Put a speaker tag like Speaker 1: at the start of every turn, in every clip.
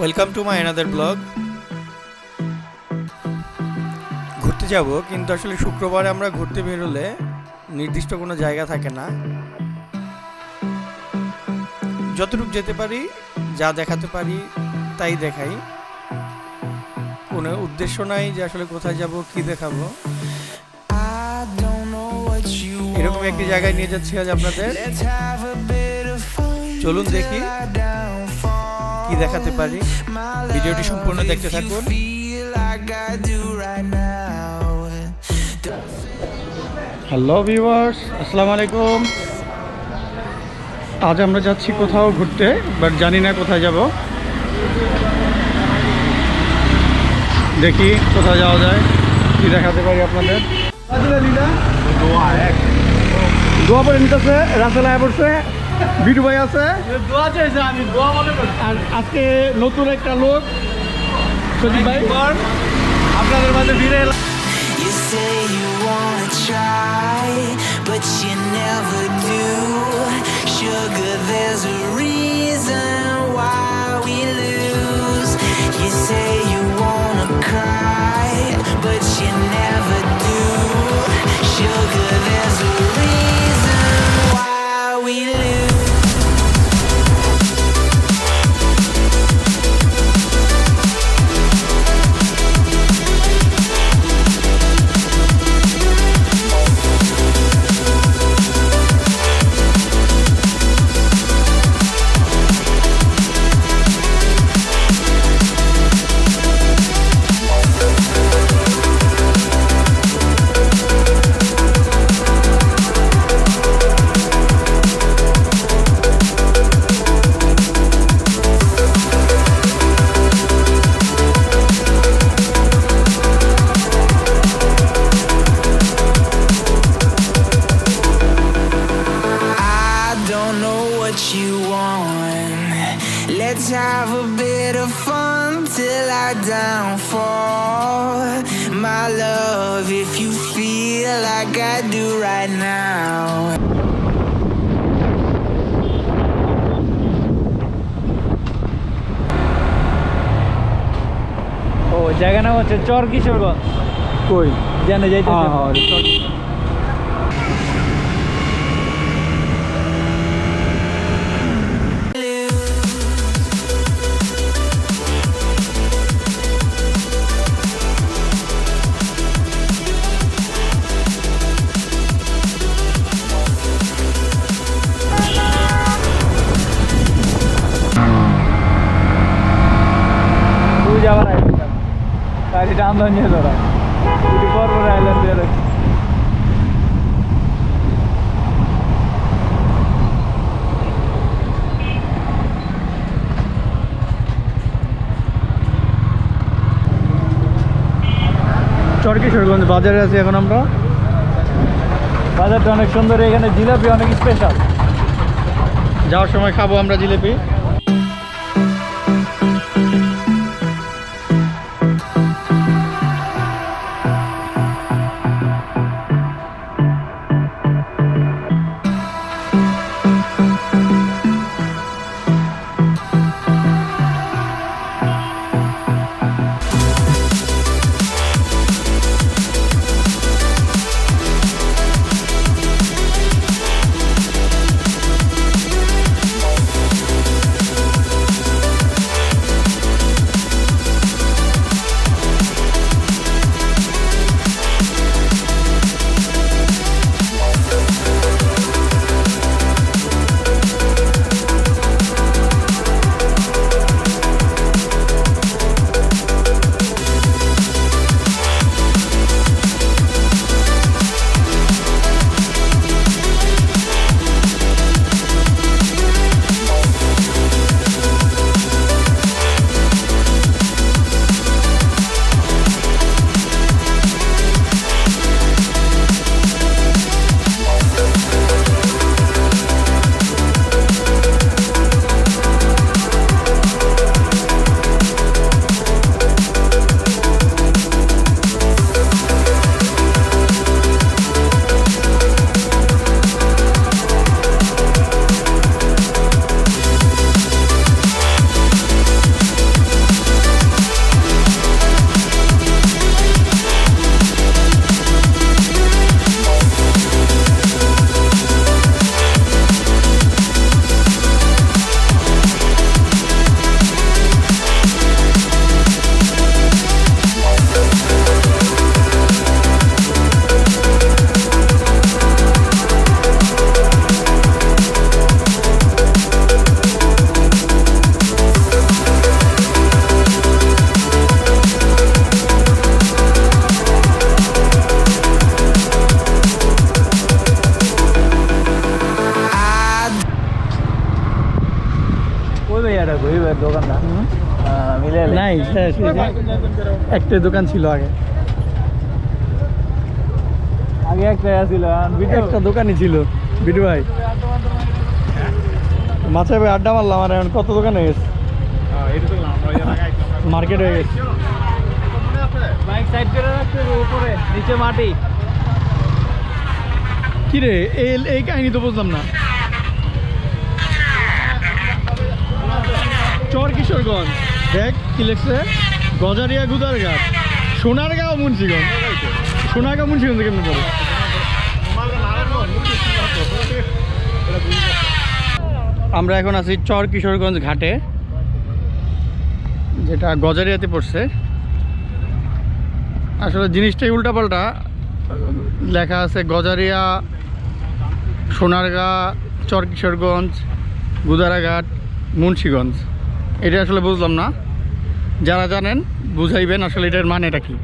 Speaker 1: Welcome to my another blog. ঘুরতে যাব, কিন্তু আসলে শুক্রবারে আমরা ঘুরতে বেরোলে নির্দিষ্ট কোনো জায়গা থাকে না। যতটুকু যেতে পারি, যা দেখাতে পারি তাই দেখাই। কোনো উদ্দেশ্য নাই যে আসলে কোথায় যাব, কি দেখাবো। এরকম একটি জায়গায় নিয়ে যাচ্ছি আজ আপনাদের। চলুন দেখি কি দেখাতে পারি। ভিডিওটি সম্পূর্ণ দেখতে থাকুন। হ্যালো ভিউয়ার্স, আসসালামু আলাইকুম। আজ আমরা যাচ্ছি কোথাও ঘুরতে, বাট জানি না কোথায় যাব। দেখি কোথায় যাওয়া যায়, কি দেখাতে পারি আপনাদের। দোয়া পরে নিতেছে, রাসেল আয়া পড়ছে, বিটু ভাই আছে, আর আজকে নতুন একটা লোক সজীব ভাই আপনাদের মাঝে ফিরে এলাম।
Speaker 2: You say you wanna try, but you never do. Sugar, there's a reason why we lose. You say you wanna cry, but you never do. Sugar, there's a reason why we lose. You want. Let's have a bit of fun till I downfall. My love, if you feel like I do right now.
Speaker 3: ও জায়গা নাম হচ্ছে চর কিশোরগঞ্জ।
Speaker 1: কই
Speaker 3: জানে যাইতেছে? যাওয়ার আইলাম গাড়িটা আমরা নিয়ে ধরা এটি পরপর আইল্যান্ড দিয়ে রাখি।
Speaker 1: চর কিশোরগঞ্জ বাজারে আছি এখন আমরা।
Speaker 3: বাজারটা অনেক সুন্দর, এখানে জিলাপি অনেক স্পেশাল।
Speaker 1: যাওয়ার সময় খাবো আমরা জিলিপি।
Speaker 3: দোকানটা মিলে
Speaker 1: নাই শেষ একটা দোকান ছিল আগে
Speaker 3: আগে একটা ছিল
Speaker 1: একটা দোকানই ছিল বিটু ভাই মাছে ভাই আড্ডা মারলাম আর এখন কত দোকান হয়ে গেছে মার্কেট হয়ে গেছে
Speaker 3: বাইক সাইড করে রাখতে উপরে নিচে মাটি
Speaker 1: কি রে এই কাহিনী তো বুঝলাম না চর কিশোরগঞ্জ দেখ কি লেখছে গজারিয়া গুদারঘাট সোনারগাঁও মুন্সিগঞ্জ সোনারগাঁও মুন্সিগঞ্জ কেমন পড়ে আমরা এখন আছি চর কিশোরগঞ্জ ঘাটে যেটা গজারিয়াতে পড়ছে আসলে জিনিসটাই উল্টাপাল্টা লেখা আছে গজারিয়া সোনারগাঁ চর কিশোরগঞ্জ গুদারাঘাট মুন্সিগঞ্জ এটা আসলে বুঝলাম না যারা জানেন বুঝাইবেন আসলে এটার মানেটা কি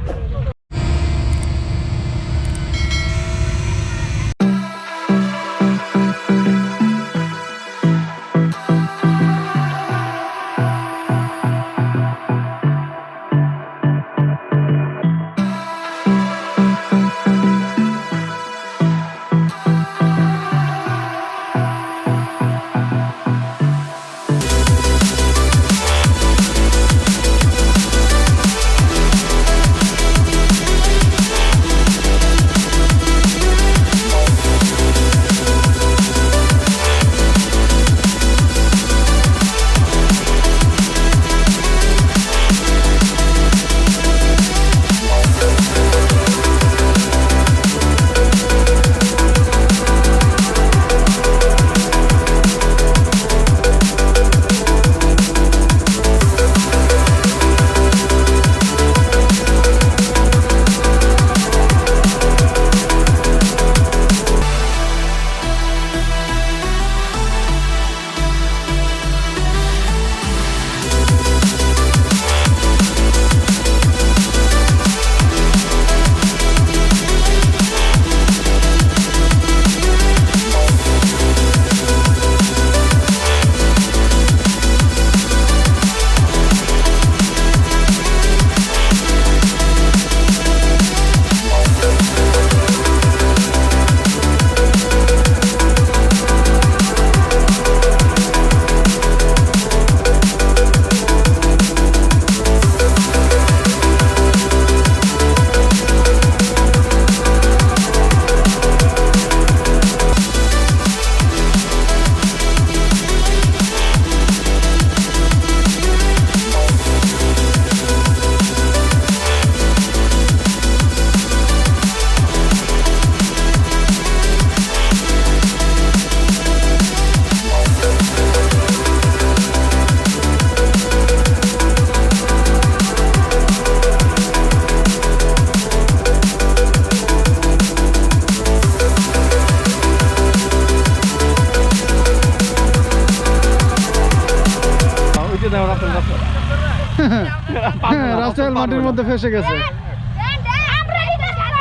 Speaker 1: রাসেল মাটির মধ্যে ফেসে গেছে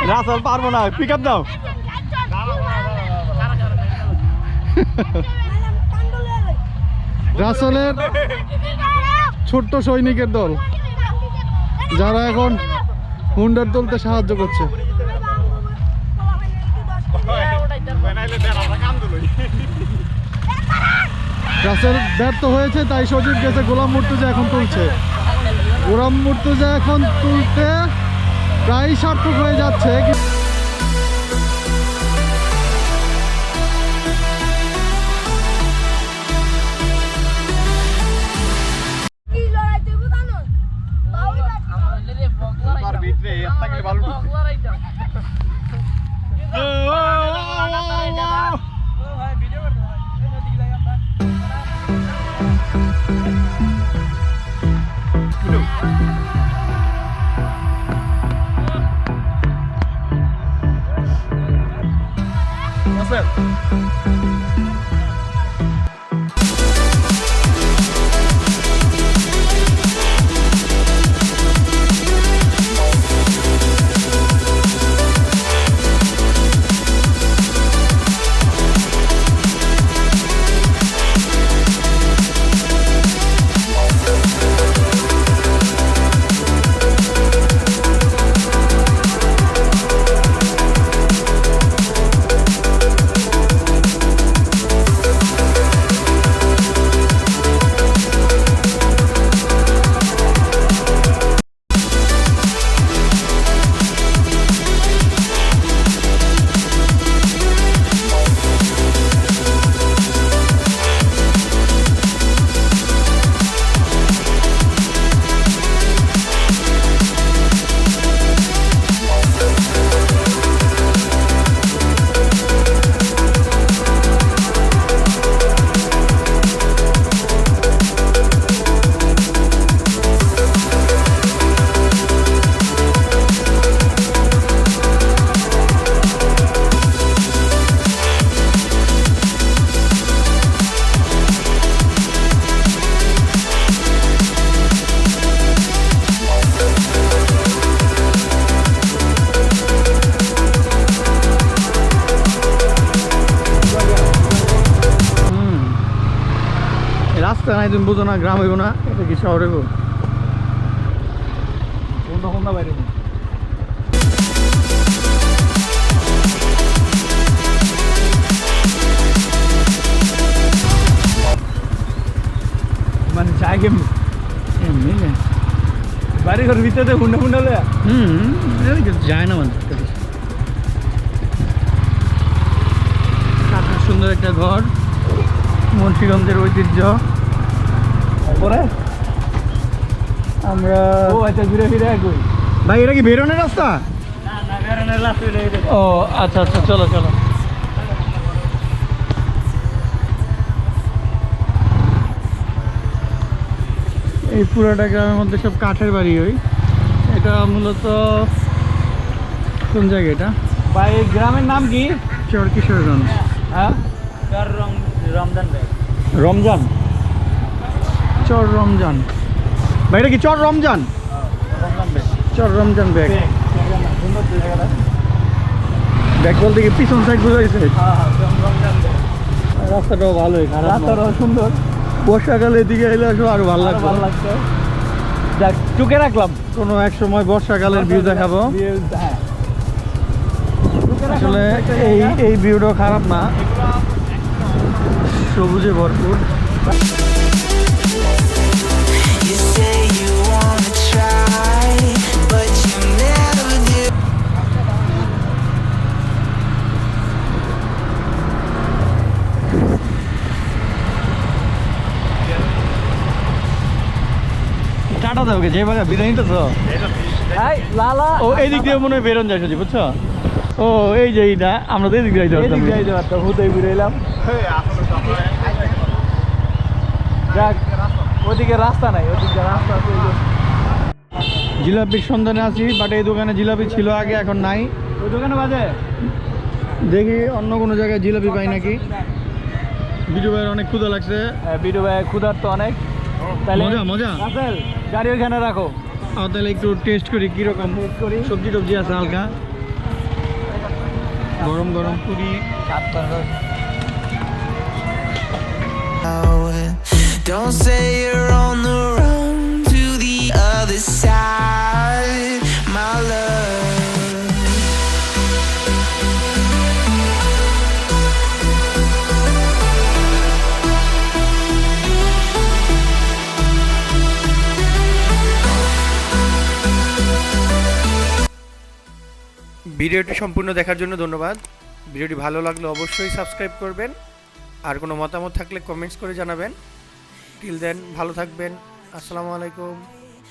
Speaker 1: রাসেল পারবো না পিক আপ দাও রাসেলের ছোট্ট সৈনিকের দল যারা এখন হুন্ডার তুলতে সাহায্য করছে রাসেল ব্যর্থ হয়েছে তাই সজীব গেছে গোলাম মুর্তজা এখন তুলছে গোলাম মুর্তজা এখন তুলতে প্রায় সার্থক হয়ে যাচ্ছে নাই তুমি বুঝো না, গ্রাম হইব না, এটা কি শহর হইব?
Speaker 3: কোনটা কোনটা বাইরে মানে চায় কেমনি
Speaker 1: এমনি না।
Speaker 3: বাড়ি ঘর ভিতরে হুন্ডা হুন্ডা হলে
Speaker 1: এটা কিছু যায় না মানে। কাঠের সুন্দর একটা ঘর, মুন্সিগঞ্জের ঐতিহ্য।
Speaker 3: তারপরে
Speaker 1: আমরা
Speaker 3: ও আচ্ছা ঘুরে ফিরে একই
Speaker 1: ভাই এটা কি বেরোনের রাস্তা?
Speaker 3: না না বেরোনের লাস্ট হইলে
Speaker 1: ও আচ্ছা আচ্ছা, চলো চলো। এই পুরোটা গ্রামের মধ্যে সব কাঠের বাড়ি। ওই এটা মূলত কোন জায়গা এটা?
Speaker 3: ভাই এই গ্রামের নাম কি?
Speaker 1: চর কিশোরগঞ্জ।
Speaker 3: হ্যাঁ রমজান ভাই
Speaker 1: রমজান, চর রমজান। ভাই এটা কি চর রমজান?
Speaker 3: রমজান ভাই
Speaker 1: চর রমজান ব্যাগ।
Speaker 3: সুন্দর তো জায়গাটা।
Speaker 1: ব্যাগ বলতে কি পিছন সাইড বুঝাইছে?
Speaker 3: হ্যাঁ হ্যাঁ রমজান ভাই
Speaker 1: রাস্তাটাও ভালোই, খারাপ না।
Speaker 3: রাস্তাটাও সুন্দর,
Speaker 1: বর্ষাকালে এদিকে এলে আসলে আরো ভালো লাগবে।
Speaker 3: ভালো লাগছে। যাক টুকে রাখলাম,
Speaker 1: কোনো এক সময় বর্ষাকালের ভিউ দেখাবো।
Speaker 3: হ্যাঁ
Speaker 1: আসলে এই ভিউটাও খারাপ না, সবুজে ভরপুর।
Speaker 2: You say you wanna try, but you never do.
Speaker 1: Tata দেবো যে বাগা বিদায় নিতেছ?
Speaker 3: এই লালা
Speaker 1: ও এই দিক দিয়ে মনে হয় বেরোন যায় সুজি, বুঝছো? ও এই যে এইটা আমরা তো এই দিক দিয়ে যাইতে পারতাম।
Speaker 3: এদিক যাইতে পারতাম, হুদাই ঘুরে এলাম। যাক ওদিকে রাস্তা নাই, ওদিকে রাস্তা আছে।
Speaker 1: জিলাপির সন্ধানে আছি, বাট এই দোকানে জিলাপি ছিল আগে, এখন নাই।
Speaker 3: ওই দোকানে বাজে
Speaker 1: দেখি অন্য কোনো জায়গায় জিলাপি পাই নাকি। বিজু ভাইয়ের অনেক ক্ষুধা লাগছে।
Speaker 3: বিডু ভাই ক্ষুধার তো অনেক। তাহলে
Speaker 1: মজা মজা।
Speaker 3: রাসেল গাড়ি ওইখানে রাখো,
Speaker 1: তাহলে একটু টেস্ট করি কিরকম
Speaker 3: করি।
Speaker 1: সবজি টবজি আছে হালকা, গরম গরম Puri.
Speaker 2: Don't say you're on the run to the other side, my love.
Speaker 1: ভিডিওটি সম্পূর্ণ দেখার জন্য ধন্যবাদ। ভিডিওটি ভালো লাগলে অবশ্যই সাবস্ক্রাইব করবেন, আর কোনো মতামত থাকলে কমেন্টস করে জানাবেন। টিল দেন ভালো থাকবেন। আসসালামু আলাইকুম।